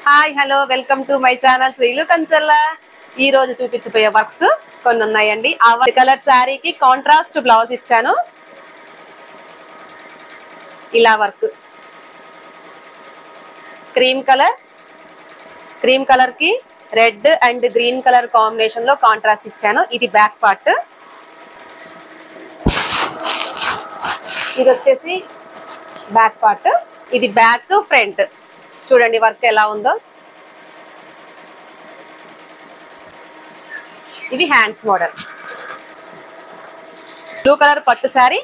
Hi hello welcome to my channel Srilu Kanchalla. ఈ రోజు చూపించబోయే వర్క్స్ కొన్ని ఉన్నాయండి. ఆ కలర్ శారీకి కాంట్రాస్ట్ బ్లౌజ్ ఇచ్చాను. ఇలా వర్క్ క్రీమ్ కలర్ కి red and green colour combination లో కాంట్రాస్ట్ ఇచ్చాను. ఇది బ్యాక్ పార్ట్, ఇది వచ్చేసి బ్యాక్ పార్ట్, ఇది బ్యాక్ ఫ్రంట్. చూడండి వర్క్ ఎలా ఉందో. ఇది హ్యాండ్స్ మోడల్. బ్లూ కలర్ పట్టు sari,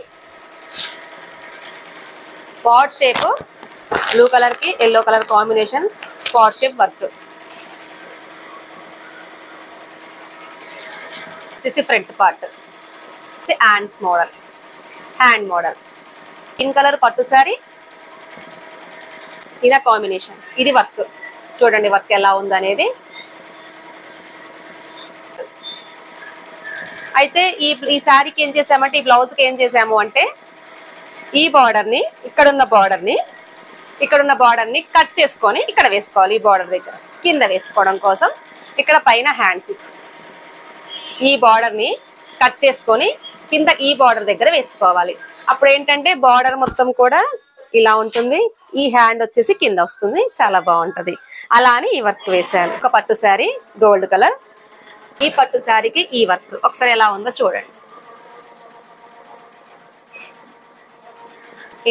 spot shape, blue colour కి yellow colour combination spot shape work. Front part hands model, hand model. Green colour పట్టు శారీ, ఇలా కాంబినేషన్. ఇది వర్క్. చూడండి వర్క్ ఎలా ఉంది అనేది. అయితే ఈ శారీకి ఏం చేసామంటే, ఈ బ్లౌజ్కి ఏం చేసాము అంటే, ఈ బార్డర్ని ఇక్కడున్న బార్డర్ని కట్ చేసుకొని ఇక్కడ వేసుకోవాలి. ఈ బార్డర్ దగ్గర కింద వేసుకోవడం కోసం ఇక్కడ పైన హ్యాండ్స్, ఈ బార్డర్ని కట్ చేసుకొని కింద ఈ బార్డర్ దగ్గర వేసుకోవాలి. అప్పుడు ఏంటంటే బార్డర్ మొత్తం కూడా ఇలా ఉంటుంది, ఈ హ్యాండ్ వచ్చేసి కింద వస్తుంది, చాలా బాగుంటది. అలా అని ఈ వర్క్ వేసాను. ఒక పట్టు శారీ గోల్డ్ కలర్, ఈ పట్టు శారీకి ఈ వర్క్ ఒకసారి ఎలా ఉందో చూడండి.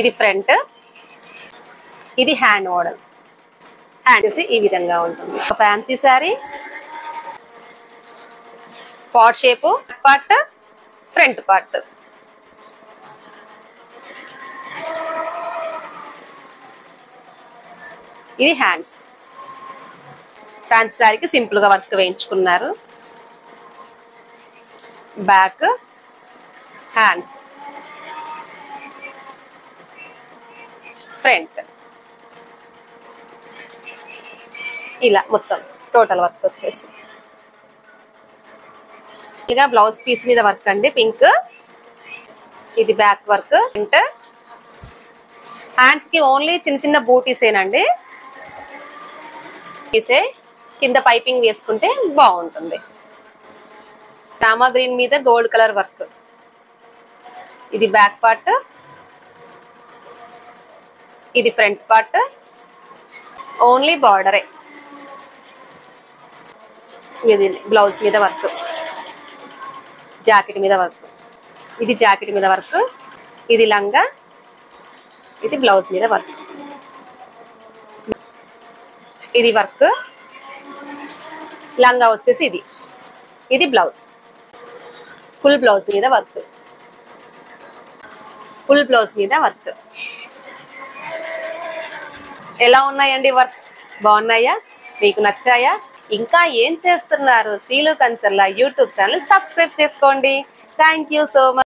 ఇది ఫ్రంట్, ఇది హ్యాండ్ మోడల్. హ్యాండ్ వచ్చేసి ఈ విధంగా ఉంటుంది. ఒక fancy sari, pot shape, part front part. ఇది హ్యాండ్స్. ఫ్యాన్సీ శారీకి సింపుల్ గా వర్క్ వేయించుకున్నారు. బ్యాక్, హ్యాండ్స్, ఫ్రంట్, ఇలా మొత్తం టోటల్ వర్క్ వచ్చేసి. ఇక బ్లౌజ్ పీస్ మీద వర్క్ అండి, పింక్. ఇది బ్యాక్ వర్క్. ఫ్రంట్ హ్యాండ్స్ కి ఓన్లీ చిన్న చిన్న బూటీసేనండి. కింద పైపింగ్ వేసుకుంటే బాగుంటుంది. రామా గ్రీన్ మీద గోల్డ్ కలర్ వర్క్. ఇది బ్యాక్ పార్ట్, ఇది ఫ్రంట్ పార్ట్. ఓన్లీ బార్డరే. ఇది బ్లౌజ్ మీద వర్క్, జాకెట్ మీద వర్క్. ఇది జాకెట్ మీద వర్క్, ఇది లంగా, ఇది బ్లౌజ్ మీద వర్క్. ఇది వర్క్. లంగా వచ్చేసి ఇది బ్లౌజ్. ఫుల్ బ్లౌజ్ మీద వర్క్, ఫుల్ బ్లౌజ్ మీద వర్క్. ఎలా ఉన్నాయండి వర్క్స్? బాగున్నాయా? మీకు నచ్చాయా? ఇంకా ఏం చేస్తున్నారు? శ్రీలు కంచల్ల యూట్యూబ్ ఛానల్ సబ్స్క్రైబ్ చేసుకోండి. Thank you so much.